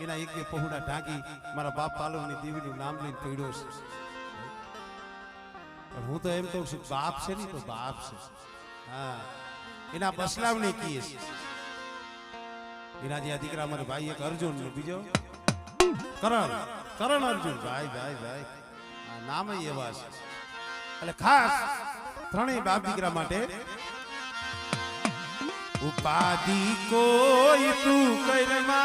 એના એક બે પહોળા ઢાંકી મારા બાપ પાલવની દેવીનું નામ લઈને પડ્યો છે. પણ હું તો એમ કહું છું બાપ છે ને તો બાપ છે. હા એના બસલાવને કીએ છે. એના જે દીકરા મારા ભાઈ એક અર્જુન ને બીજો કરણ અર્જુન ભાઈ ભાઈ ભાઈ આ નામ એવા છે. એટલે ખાસ ત્રણેય બાપ દીકરા માટે ઉપાધિ કોઈ તું કરમાં,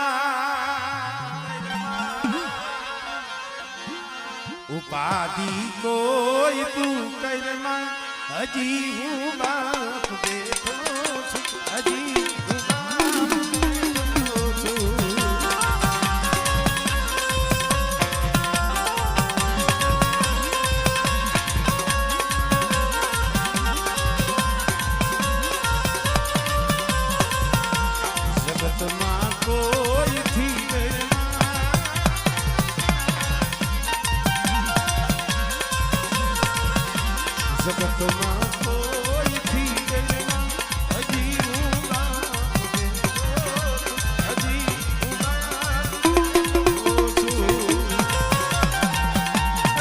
ઉપાધિ કોઈ તું કરમાં, હજી હું બાપ બેઠો છું, હજી હું બાપ બેઠો છું. જગતમાં કોઈ થી જગતમાં કોઈ થી હજી હું બાપ બેઠો, હજી હું બાપ બેઠો છું.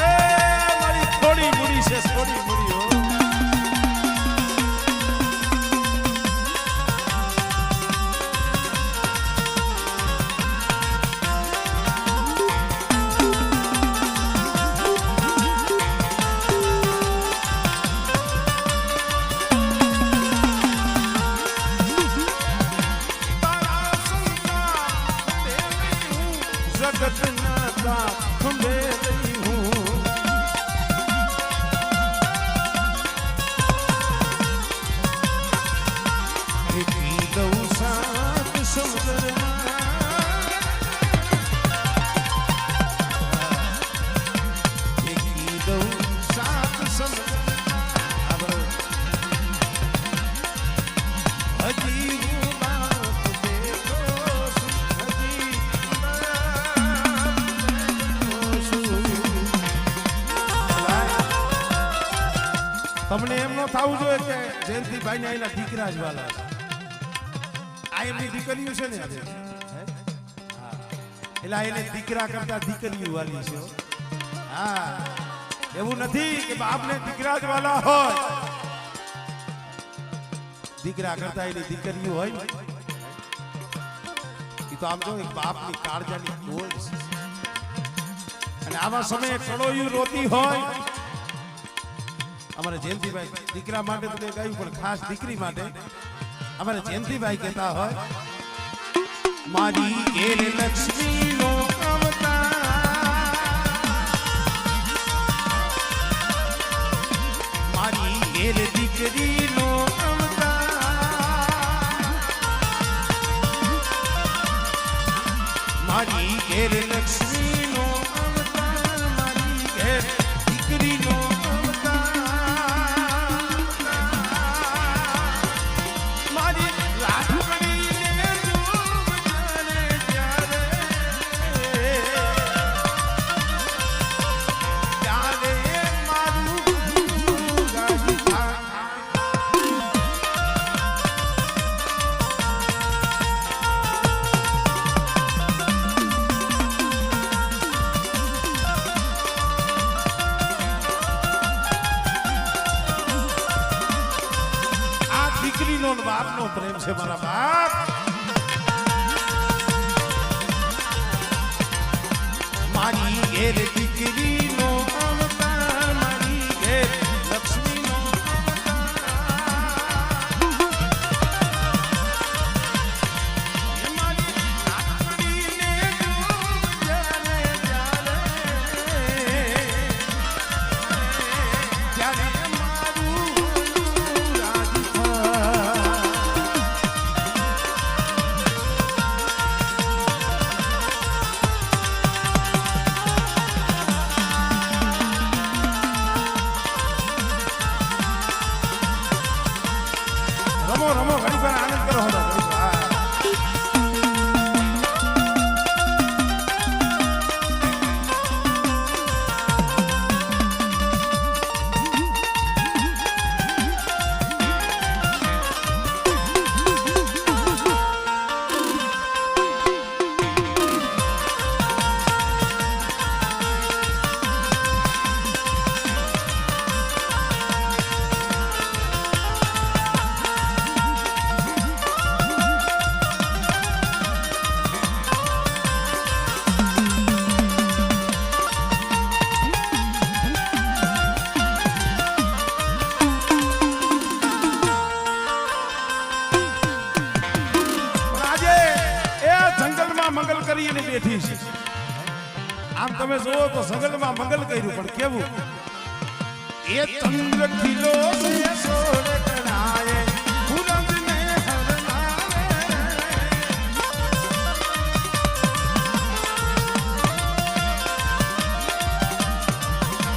એ મારી થોડી મૂડી છે, થોડી મૂડી હો. जगतना का खंबे गई हूँ, पी दऊं साथ समुद्र में, पी दऊं साथ समुद्र हजी हूँ बाप देखो, हजी તમને એમ ન થવું જોઈએ કે જયંતિભાઈ ને એના દીકરા જ વાલા છે. આ એમની દીકરીઓ છે ને એટલે એને દીકરા કરતા દીકરીઓ વાલી છે. હા એવું નથી કે બાપ ને દીકરા જ વાલા હોય, દીકરા કરતા એની દીકરીઓ હોય. એ તો આમ જો બાપની કાળજાની બોલ છે. અને આવા સમયે કડોયું રોતી હોય. અમારે જયંતિભાઈ દીકરા માટે તો ગાયું, પણ ખાસ દીકરી માટે અમારે જયંતિભાઈ કહેતા હોય, મારી ઘેર લક્ષ્મી નો અવતાર, મારી ઘેર દીકરી નો અવતાર, મારી ઘેર લક્ષ્મી નો અવતાર, મારી ઘેર દીકરી નો બાપ નો પ્રેમ છે મારા બાપ. મારી ઘેર દીકરી નો અવતાર, મારી ઘેર લક્ષ્મી નો અવતાર, મારી લાકડીને જ્યારે જ્યારે મારું રાજ લઈને બેઠી છે. આમ તમે જોવો તો સગલમાં મંગલ કર્યું પણ કેવું એ ચંદ્ર ખીલો છે સોળ કણાએ પૂરબને હરનાવે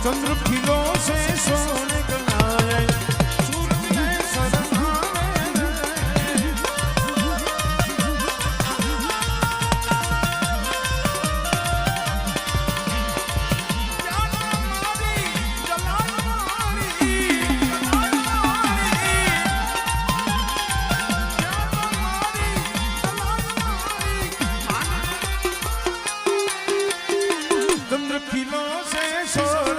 ચંદ્ર ખીલો છે સોળ કણાએ પૂરબને સરનાવે ચંદ્ર ખીલો છે સોળ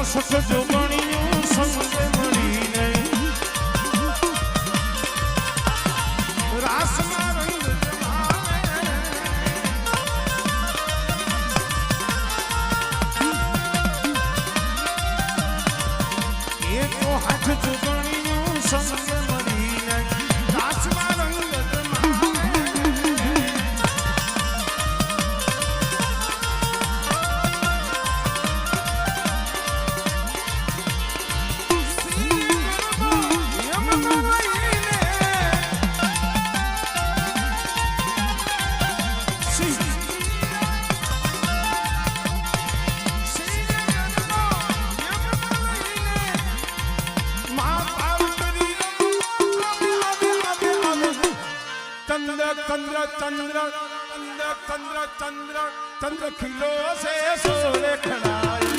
સજો બણ્યું સંગે મળીને રાસમાં રંગ જમાવે એ તો હાથ જો બણ્યું સંગે મળીને રાસમાં રંગ ચંદ્ર ખીલો છે સોળે ખડાય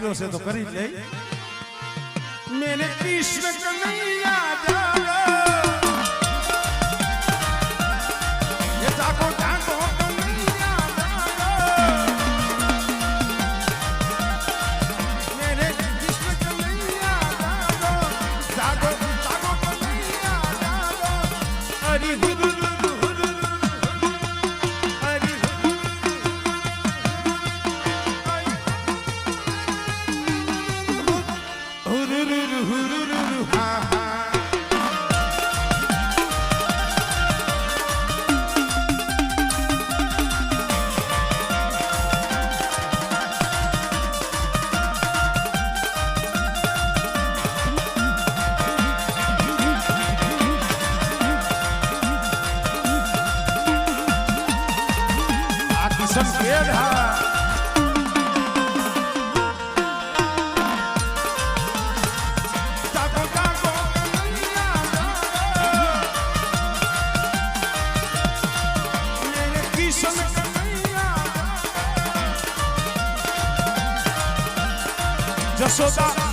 કીધો છે તો કરી જ લઈ મેરે કૃષ્ણ કનૈયા જાગો એ જાગો જાગો કનૈયા જાગો મેરે કૃષ્ણ કનૈયા જાગો જાગો જાગો કનૈયા જાગો હરી હુરુ સંકેત હા જાગો જાગો મેરે કિશન કનૈયા જશોદા